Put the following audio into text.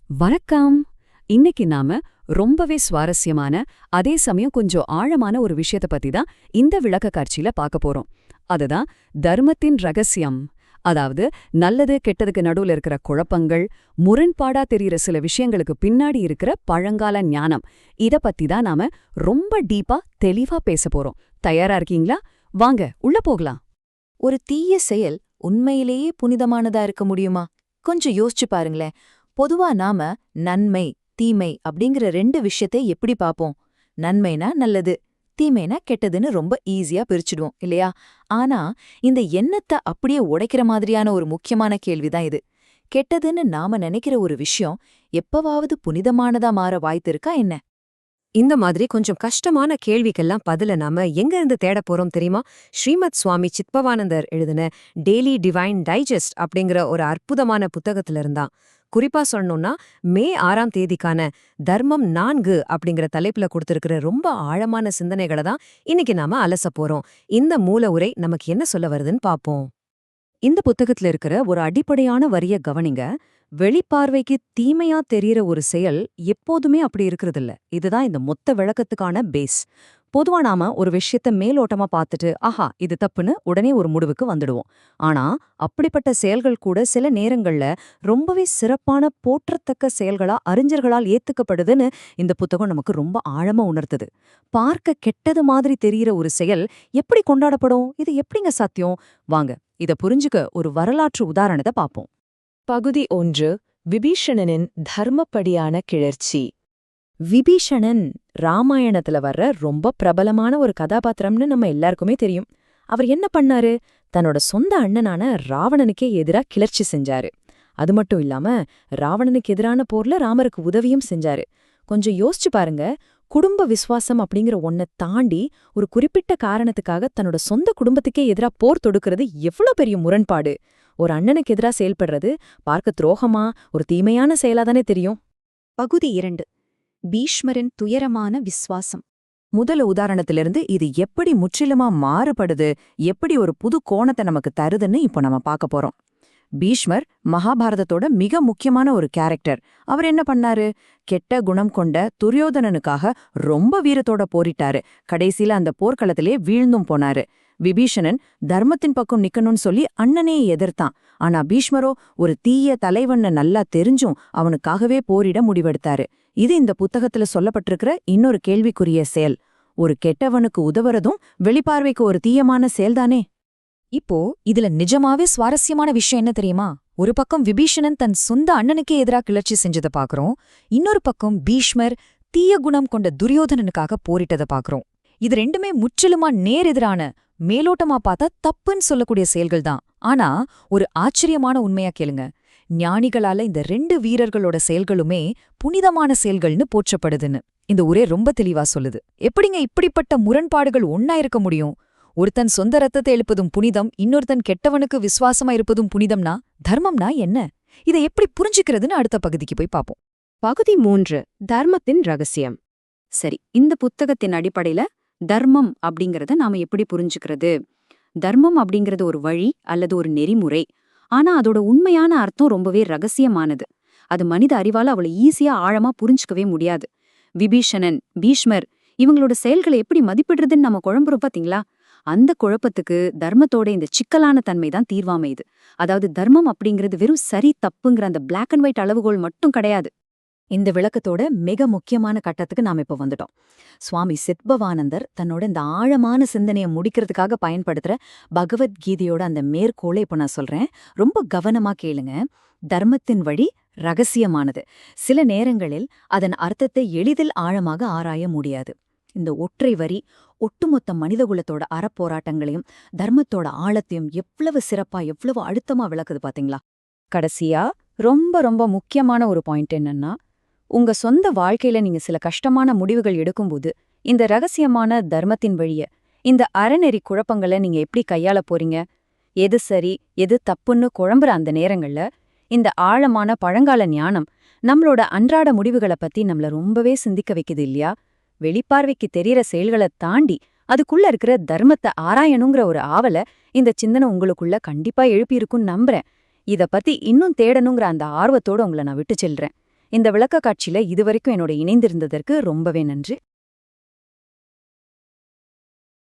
வணக்கம். இன்னைக்கு நாம ரொம்பவே சுவாரஸ்யமான, அதே சமயம் கொஞ்சம் ஆழமான ஒரு விஷயத்த பத்தி தான் இந்த விளக்க காட்சியில பார்க்க போறோம். அதுதான் தர்மத்தின் ரகசியம். அதாவது நல்லது கெட்டதுக்கு நடுவுல இருக்கிற குழப்பங்கள், முரண்பாடா தெரியிற சில விஷயங்களுக்கு பின்னாடி இருக்கிற பழங்கால ஞானம். இத பத்தி தான் நாம ரொம்ப டீப்பா தெளிவா பேச போறோம். தயாரா இருக்கீங்களா? வாங்க உள்ள போகலாம். ஒரு தீய செயல் உண்மையிலேயே புனிதமானதா இருக்க முடியுமா? கொஞ்சம் யோசிச்சு பாருங்களேன். பொதுவா நாம நன்மை, தீமை அப்படிங்கிற ரெண்டு விஷயத்தை எப்படி பாப்போம்? நன்மைனா நல்லது, தீமைனா கெட்டதுன்னு ரொம்ப ஈஸியா பிரிச்சுடுவோம் இல்லையா? ஆனா இந்த எண்ணத்தை அப்படியே உடைக்கிற மாதிரியான ஒரு முக்கியமான கேள்விதான் இது. கெட்டதுன்னு நாம நினைக்கிற ஒரு விஷயம் எப்பவாவது புனிதமானதா மாற வாய்ப்பு இருக்கா என்ன? இந்த மாதிரி கொஞ்சம் கஷ்டமான கேள்விக்கெல்லாம் பதில நாம எங்க இருந்து தேட போறோம் தெரியுமா? ஸ்ரீமத் சுவாமி சித்பவானந்தர் எழுதின டெய்லி டிவைன் டைஜஸ்ட் அப்படிங்கிற ஒரு அற்புதமான புத்தகத்துல இருந்தான். குறிப்பா சொல்லணும்னா மே 6ஆம் தேதிக்கான தர்மம் 4 அப்படிங்கிற தலைப்புல கொடுத்திருக்கிற ரொம்ப ஆழமான சிந்தனைகளை தான் இன்னைக்கு நாம அலச போறோம். இந்த மூல உரை நமக்கு என்ன சொல்ல வருதுன்னு பாப்போம். இந்த புத்தகத்துல இருக்கிற ஒரு அடிப்படையான வரிய கவனிங்க. வெளிப்பார்வைக்கு தீமையா தெரியற ஒரு செயல் எப்போதுமே அப்படி இருக்கிறதில்ல. இதுதான் இந்த மொத்த விளக்கத்துக்கான பேஸ். பொதுவா நாம ஒரு விஷயத்த மேலோட்டமா பார்த்துட்டு ஆஹா இது தப்புன்னு உடனே ஒரு முடிவுக்கு வந்துடுவோம். ஆனா அப்படிப்பட்ட செயல்கள் கூட சில நேரங்கள்ல ரொம்பவே சிறப்பான போற்றத்தக்க செயல்களா அறிஞர்களால் ஏத்துக்கப்படுதுன்னு இந்த புத்தகம் நமக்கு ரொம்ப ஆழமா உணர்த்துது. பார்க்க கெட்டது மாதிரி தெரியிற ஒரு செயல் எப்படி கொண்டாடப்படும்? இது எப்படிங்க சாத்தியம்? வாங்க இத புரிஞ்சுக்க ஒரு வரலாற்று உதாரணத்தை பார்ப்போம். பகுதி 1. விபீஷணனின் தர்மப்படியான கிளர்ச்சி. விபீஷணன் ராமாயணத்துல வர்ற ரொம்ப பிரபலமான ஒரு கதாபாத்திரம்னு நம்ம எல்லாருக்குமே தெரியும். அவர் என்ன பண்ணாரு? தன்னோட சொந்த அண்ணனான ராவணனுக்கே எதிரா கிளர்ச்சி செஞ்சாரு. அது மட்டும் இல்லாம ராவணனுக்கு எதிரான போர்ல ராமருக்கு உதவியும் செஞ்சாரு. கொஞ்சம் யோசிச்சு பாருங்க. குடும்ப விசுவாசம் அப்படிங்கிற ஒன்ன தாண்டி ஒரு குறிப்பிட்ட காரணத்துக்காக தன்னோட சொந்த குடும்பத்துக்கே எதிரா போர் தொடுக்கிறது எவ்வளவு பெரிய முரண்பாடு! ஒரு அண்ணனுக்கு எதிரா செயல்படுறது பார்க்க துரோகமா ஒரு தீமையான செயலாதானே தெரியும். பகுதி 2. பீஷ்மரின் துயரமான விஸ்வாசம். முதல் உதாரணத்திலிருந்து இது எப்படி முற்றிலுமா மாறுபடுது, எப்படி ஒரு புது கோணத்தை நமக்கு தருதுன்னு இப்போ நம்ம பார்க்க போறோம். பீஷ்மர் மகாபாரதத்தோட மிக முக்கியமான ஒரு கேரக்டர். அவர் என்ன பண்ணாரு? கெட்ட குணம் கொண்ட துரியோதனனுக்காக ரொம்ப வீரத்தோட போரிட்டாரு. கடைசியில அந்த போர்க்களத்திலே வீழ்ந்தும் போனாரு. விபீஷணன் தர்மத்தின் பக்கம் நிக்கணும்னு சொல்லி அண்ணனே எதிர்த்தான். ஆனா பீஷ்மரோ ஒரு தீய தலைவன்னு நல்லா தெரிஞ்சும் அவனுக்காகவே போரிட முடிவெடுத்தாரு. இது இந்த புத்தகத்துல சொல்லப்பட்டிருக்கிற இன்னொரு கேள்விக்குரிய செயல். ஒரு கெட்டவனுக்கு உதவுறதும் வெளிப்பார்வைக்கு ஒரு தீயமான செயல்தானே. இப்போ இதுல நிஜமாவே சுவாரஸ்யமான விஷயம் என்ன தெரியுமா? ஒரு பக்கம் விபீஷணன் தன் சொந்த அண்ணனுக்கே எதிராக கிளர்ச்சி செஞ்சதை பாக்குறோம். இன்னொரு பக்கம் பீஷ்மர் தீய குணம் கொண்ட துரியோதனனுக்காக போரிட்டதை பாக்குறோம். இது ரெண்டுமே முற்றிலுமா நேரெதிரான, மேலோட்டமா பார்த்தா தப்புன்னு சொல்லக்கூடிய செயல்கள் தான். ஆனா ஒரு ஆச்சரியமான உண்மையா கேளுங்க. ஞானிகளால இந்த 2 வீரர்களோட செயல்களுமே புனிதமான செயல்கள்னு போற்றப்படுதுன்னு இந்த ஊரே ரொம்ப தெளிவா சொல்லுது. எப்படிங்க இப்படிப்பட்ட முரண்பாடுகள் ஒன்னா இருக்க முடியும்? ஒருத்தன் சொந்த ரத்தத்தை எழுப்பதும் புனிதம், இன்னொருத்தன் கெட்டவனுக்கு விசுவாசமா இருப்பதும் புனிதம்னா தர்மம்னா என்ன? இதை எப்படி புரிஞ்சுக்கிறதுன்னு அடுத்த பகுதிக்கு போய் பார்ப்போம். பகுதி 3. தர்மத்தின் ரகசியம். சரி, இந்த புத்தகத்தின் அடிப்படையில தர்மம் அப்படிங்கறத நாம எப்படி புரிஞ்சுக்கிறது? தர்மம் அப்படிங்கறது ஒரு வழி அல்லது ஒரு நெறிமுறை. ஆனா அதோட உண்மையான அர்த்தம் ரொம்பவே ரகசியமானது. அது மனித அறிவால அவ்வளவு ஈஸியா ஆழமா புரிஞ்சுக்கவே முடியாது. விபீஷணன், பீஷ்மர் இவங்களோட செயல்களை எப்படி மதிப்பிடுறதுன்னு நம்ம குழம்புறோம் பாத்தீங்களா? அந்த குழப்பத்துக்கு தர்மத்தோட இந்த சிக்கலான தன்மைதான் தீர்வாமையுது. அதாவது தர்மம் அப்படிங்கிறது வெறும் சரி தப்புங்கிற அந்த பிளாக் அண்ட் ஒயிட் அளவுகோல் மட்டும் கிடையாது. இந்த விளக்கத்தோட மிக முக்கியமான கட்டத்துக்கு நாம இப்ப வந்துட்டோம். சுவாமி சித்பவானந்தர் தன்னோட இந்த ஆழமான சிந்தனையை முடிக்கிறதுக்காக பயன்படுத்துற பகவத்கீதையோட அந்த மேற்கோளை இப்ப நான் சொல்றேன். ரொம்ப கவனமா கேளுங்க. தர்மத்தின் வழி ரகசியமானது. சில நேரங்களில் அதன் அர்த்தத்தை எளிதில் ஆழமாக ஆராய முடியாது. இந்த ஒற்றை வரி ஒட்டுமொத்த மனிதகுலத்தோட அறப்போராட்டங்களையும் தர்மத்தோட ஆழத்தையும் எவ்வளவு சிறப்பா எவ்வளவு அழுத்தமா விளக்குது பாத்தீங்களா? கடைசியா ரொம்ப ரொம்ப முக்கியமான ஒரு பாயிண்ட் என்னன்னா, உங்க சொந்த வாழ்க்கையில நீங்க சில கஷ்டமான முடிவுகள் எடுக்கும்போது இந்த ரகசியமான தர்மத்தின் வழிய, இந்த அறநெறி குழப்பங்களை நீங்க எப்படி கையாள போறீங்க? எது சரி எது தப்புன்னு குழம்புற அந்த நேரங்கள்ல இந்த ஆழமான பழங்கால ஞானம் நம்மளோட அன்றாட முடிவுகளை பத்தி நம்மள ரொம்பவே சிந்திக்க வைக்குது இல்லையா? வெளிப்பார்வைக்கு தெரியற செயல்களை தாண்டி அதுக்குள்ள இருக்கிற தர்மத்தை ஆராயணுங்கிற ஒரு ஆவலை இந்த சிந்தனை உங்களுக்குள்ள கண்டிப்பா எழுப்பியிருக்குன்னு நம்புறேன். இத பத்தி இன்னும் தேடணுங்கிற அந்த ஆர்வத்தோட உங்களை நான் விட்டு செல்றேன். இந்த விளக்க காட்சியில இதுவரைக்கும் என்னோட இணைந்திருந்ததற்கு ரொம்பவே நன்றி.